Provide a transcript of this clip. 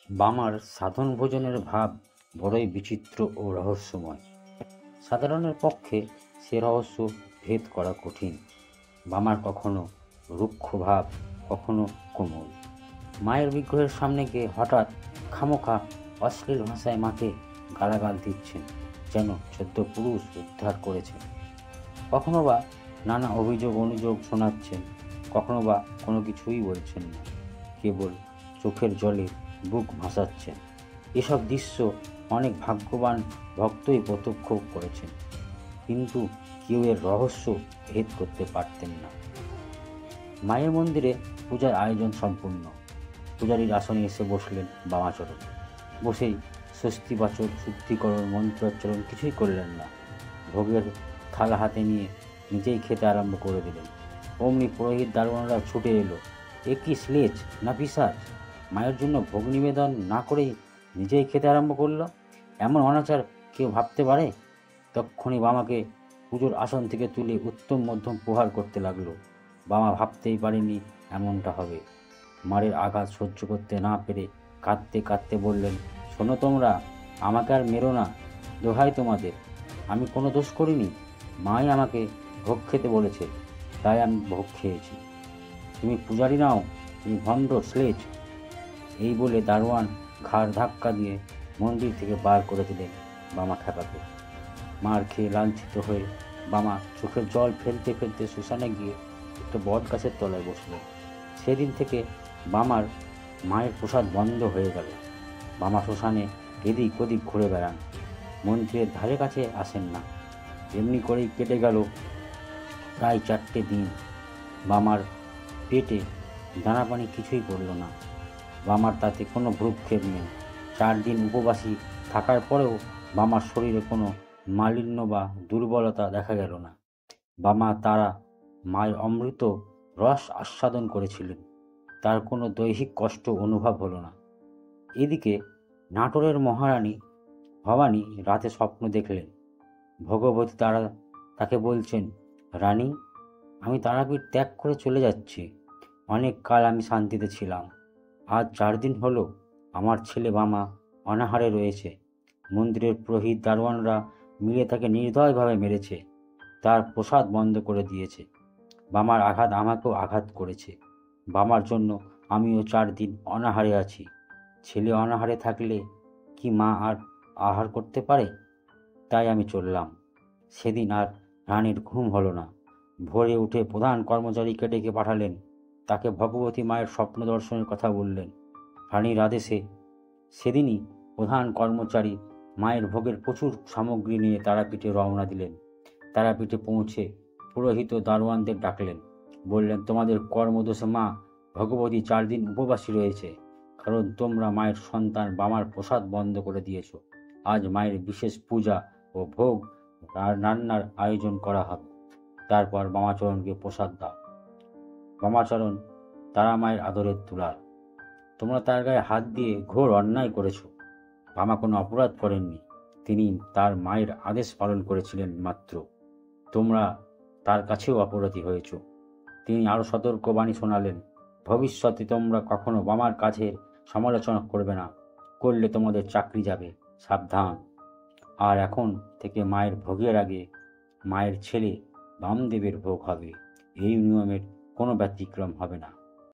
বামার সাধন ভোজনের ভাব বড়ই বিচিত্র ও রহস্যময়। সাধারণের পক্ষে সে রহস্য ভেদ করা কঠিন। বামার কখনো রুক্ষ ভাব, কখনো কোমল। মায়ের বিগ্রহের সামনে গিয়ে হঠাৎ খামোখা অশ্লীল ভাষায় মাকে গালাগাল দিচ্ছেন, যেন 14 পুরুষ উদ্ধার করেছেন। কখনো বা নানা অভিযোগ অনুযোগ শোনাচ্ছেন, কখনো বা কোনো কিছুই বলছেন না, কেবল চোখের জলে বুক ভাসাচ্ছেন। এসব দৃশ্য অনেক ভাগ্যবান ভক্তই প্রত্যক্ষ করেছেন, কিন্তু কেউ এর রহস্য ভেদ করতে পারতেন না। মায়ের মন্দিরে পূজার আয়োজন সম্পূর্ণ। পূজারীর আসনে এসে বসলেন বামাচরণ। বসেই স্বস্তিবাচক শুদ্ধিকরণ মন্ত্রোচ্চারণ কিছুই করলেন না। ভোগের থালা হাতে নিয়ে নিজেই খেতে আরম্ভ করে দিলেন। অমনি পুরোহিত দারোয়ানরা ছুটে এলো। এ কি শ্লেষ না পিশাচ! মায়ের জন্য ভোগ নিবেদন না করেই নিজেই খেতে আরম্ভ করলো! এমন অনাচার কেউ ভাবতে পারে? তক্ষুনি বামাকে পুজোর আসন থেকে তুলে উত্তম মধ্যম প্রহার করতে লাগলো। বামা ভাবতেই পারেনি এমনটা হবে। মারের আঘাত সহ্য করতে না পেরে কাঁদতে কাঁদতে বললেন, শোনো তোমরা, আমাকে আর মেরো না, দোহাই তোমাদের। আমি কোনো দোষ করিনি। মাই আমাকে ভোগ খেতে বলেছে, তাই আমি ভোগ খেয়েছি। তুমি পূজারি নাও, তুমি ভণ্ড শ্লেষ! এই বলে দারোয়ান ঘাড় ধাক্কা দিয়ে মন্দির থেকে বার করে দিলেন বামা খেপাকে। মার খেয়ে লাঞ্ছিত হয়ে বামা চোখের জল ফেলতে ফেলতে শ্মশানে গিয়ে একটা বট গাছের তলায় বসল। সেদিন থেকে বামার মায়ের প্রসাদ বন্ধ হয়ে গেল। বামা শ্মশানে এদিক ওদিক ঘুরে বেড়ান, মন্দিরের ধারে কাছে আসেন না। এমনি করেই কেটে গেল প্রায় 4টে দিন। বামার পেটে দানা পানি কিছুই পড়ল না। বামার তাতে কোনো ভ্রূক্ষেপ নেই। 4 দিন উপবাসী থাকার পরেও বামার শরীরে কোনো মালিন্য বা দুর্বলতা দেখা গেল না। বামা তারা মায়ের অমৃত রস আস্বাদন করেছিলেন, তার কোনো দৈহিক কষ্ট অনুভব হলো না। এদিকে নাটোরের মহারানী ভবানী রাতে স্বপ্ন দেখলেন। ভগবতী তাকে বলছেন, রানী, আমি তারাপীঠ ত্যাগ করে চলে যাচ্ছি। অনেক কাল আমি শান্তিতে ছিলাম, আজ 4 দিন হলো আমার ছেলে বামা অনাহারে রয়েছে। মন্দিরের পুরোহিত দারোয়ানরা মিলে তাকে নির্দয়ভাবে মেরেছে, তার প্রসাদ বন্ধ করে দিয়েছে। বামার আঘাত আমাকেও আঘাত করেছে। বামার জন্য আমিও 4 দিন অনাহারে আছি। ছেলে অনাহারে থাকলে কি মা আর আহার করতে পারে? তাই আমি চললাম। সেদিন আর রানীর ঘুম হলো না। ভোরে উঠে প্রধান কর্মচারীকে ডেকে পাঠালেন। তাকে ভগবতী মায়ের স্বপ্ন দর্শনের কথা বললেন। রানীর আদেশে সেদিনই প্রধান কর্মচারী মায়ের ভোগের প্রচুর সামগ্রী নিয়ে তারাপীঠে রওনা দিলেন। তারাপীঠে পৌঁছে পুরোহিত দারোয়ানদের ডাকলেন। বললেন, তোমাদের কর্মদোষে মা ভগবতী 4 দিন উপবাসী রয়েছে, কারণ তোমরা মায়ের সন্তান বামার প্রসাদ বন্ধ করে দিয়েছ। আজ মায়ের বিশেষ পূজা ও ভোগ রান্নার আয়োজন করা হবে। তারপর বামাচরণকে প্রসাদ দাও। বামাচরণ তারা মায়ের আদরের দুলাল। তোমরা তার গায়ে হাত দিয়ে ঘোর অন্যায় করেছ। বামা কোনো অপরাধ করেননি, তিনি তার মায়ের আদেশ পালন করেছিলেন মাত্র। তোমরা তার কাছেও অপরাধী হয়েছ। তিনি আরও সতর্কবাণী শোনালেন, ভবিষ্যতে তোমরা কখনো বামার কাছে সমালোচনা করবে না, করলে তোমাদের চাকরি যাবে, সাবধান। আর এখন থেকে মায়ের ভোগের আগে মায়ের ছেলে বামদেবের ভোগ হবে, এই নিয়মের কোনো ব্যতিক্রম হবে না।